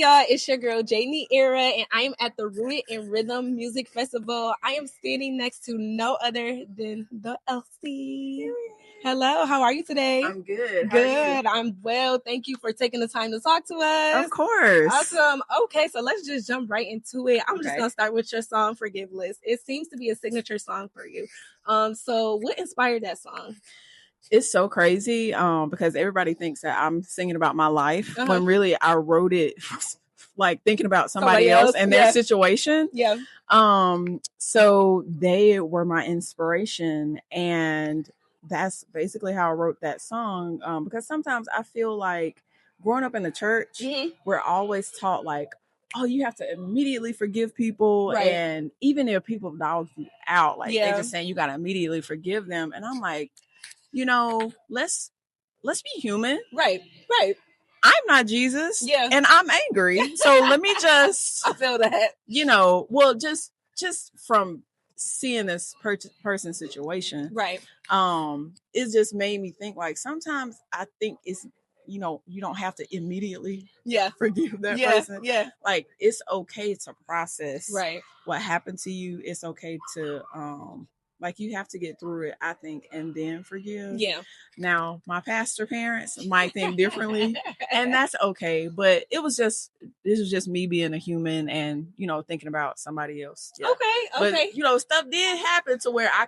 y'all, it's your girl JNeaira, and I am at the Rooted in Rhythm Music Festival. I am standing next to no other than the ELSIE. Hello, how are you today? I'm good. Good. I'm well. Thank you for taking the time to talk to us. Of course. Awesome. Okay, so let's just jump right into it. I'm just gonna start with your song "Forgiveless." It seems to be a signature song for you. So what inspired that song? It's so crazy because everybody thinks that I'm singing about my life when really I wrote it like thinking about somebody else and their situation. Yeah. So they were my inspiration, and that's basically how I wrote that song. Because sometimes I feel like growing up in the church, we're always taught like, oh, you have to immediately forgive people. Right. And even if people dog you out, like they just saying you got to immediately forgive them. And I'm like, you know, let's be human. Right. I'm not Jesus. Yeah. And I'm angry. So let me just I feel that. You know, well, just from seeing this person's situation. Right. It just made me think like sometimes I think it's, you know, you don't have to immediately forgive that person. Yeah. Like it's okay to process what happened to you. It's okay to like you have to get through it, I think, and then forgive. Yeah. Now, my pastor parents might think differently, and that's okay. But this was just me being a human and, you know, thinking about somebody else. Yeah. Okay. But, you know, stuff did happen to where I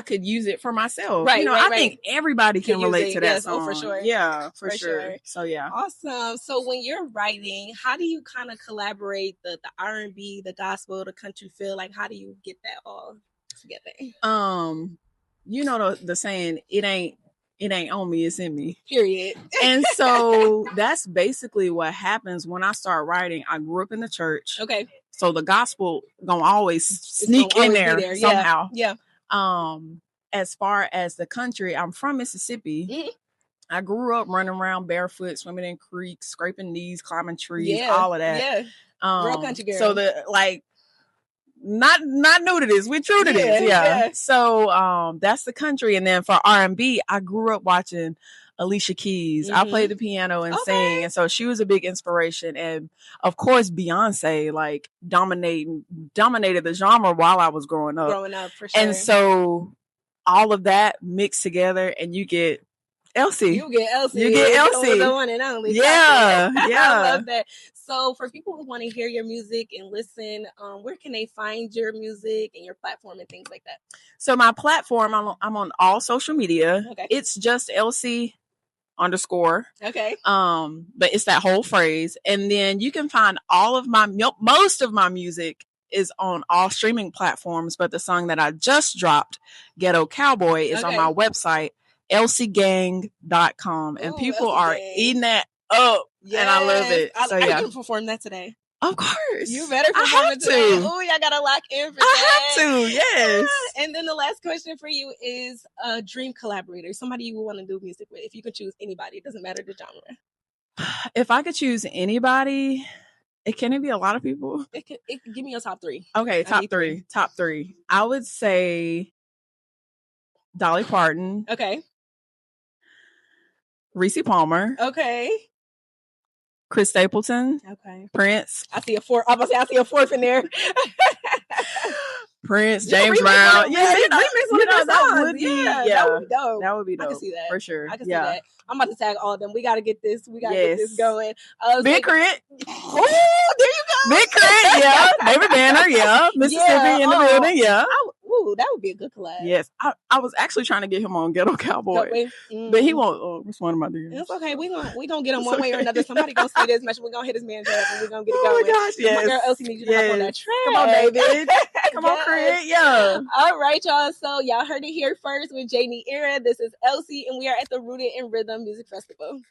could use it for myself. Right, you know, I think everybody can relate to that song. Oh, for sure. Yeah, for sure. So yeah. Awesome. So when you're writing, how do you kind of collaborate the R&B, the gospel, the country feel? Like how do you get that all together? You know the saying, it ain't on me, it's in me. Period. And so that's basically what happens when I start writing. I grew up in the church. Okay. So the gospel gonna always sneak in there somehow. Yeah. As far as the country, I'm from Mississippi. I grew up running around barefoot, swimming in creeks, scraping knees, climbing trees, all of that. Yeah. Real country girl. So the not new to this. We're true to this. Yeah. So that's the country. And then for R&B, I grew up watching Alicia Keys. I played the piano and sang. And so she was a big inspiration. And of course, Beyonce like dominated the genre while I was growing up. For sure. And so all of that mixed together and you get ELSIE. You get ELSIE. The one and only. Yeah. I love that. So for people who want to hear your music and listen, where can they find your music and your platform and things like that? So my platform, I'm on all social media. Okay. It's just ELSIE_. Okay. But it's that whole phrase. And then you can find most of my music is on all streaming platforms. But the song that I just dropped, Ghetto Cowboy, is on my website, elsiegang.com. And people are eating that up. Yes. And I love it. So I can perform that today. Of course. You better perform it today. Oh, y'all gotta lock in for that. I have to, yes. And then the last question for you is a dream collaborator, somebody you would want to do music with. If you could choose anybody, it doesn't matter the genre. If I could choose anybody, can it be a lot of people? It could give me your top three. Okay, top three. I would say Dolly Parton. Okay. Reese Palmer. Okay. Chris Stapleton. Okay. Prince. I see a fourth. I see a fourth in there. Prince, James Brown. That would be dope. That would be dope. I can see that. For sure. I can see that. I'm about to tag all of them. We got to get this. We got to get this going. Big Crit. Oh, there you go. Big Crit. Yeah. David Banner. Mississippi in the building. Yeah. Ooh, that would be a good collab. Yes. I was actually trying to get him on Ghetto Cowboy. But he won't respond to my DMs. It's okay. We gonna get him one way or another. Somebody gonna see this message. We're gonna hit his manager up and we're gonna get it going. Oh my gosh, yes. My girl ELSIE needs you to hop on that track. Come on, David. Come on, Crit. Yeah. All right, y'all. So y'all heard it here first with JNeaira. This is ELSIE, and we are at the Rooted in Rhythm Music Festival.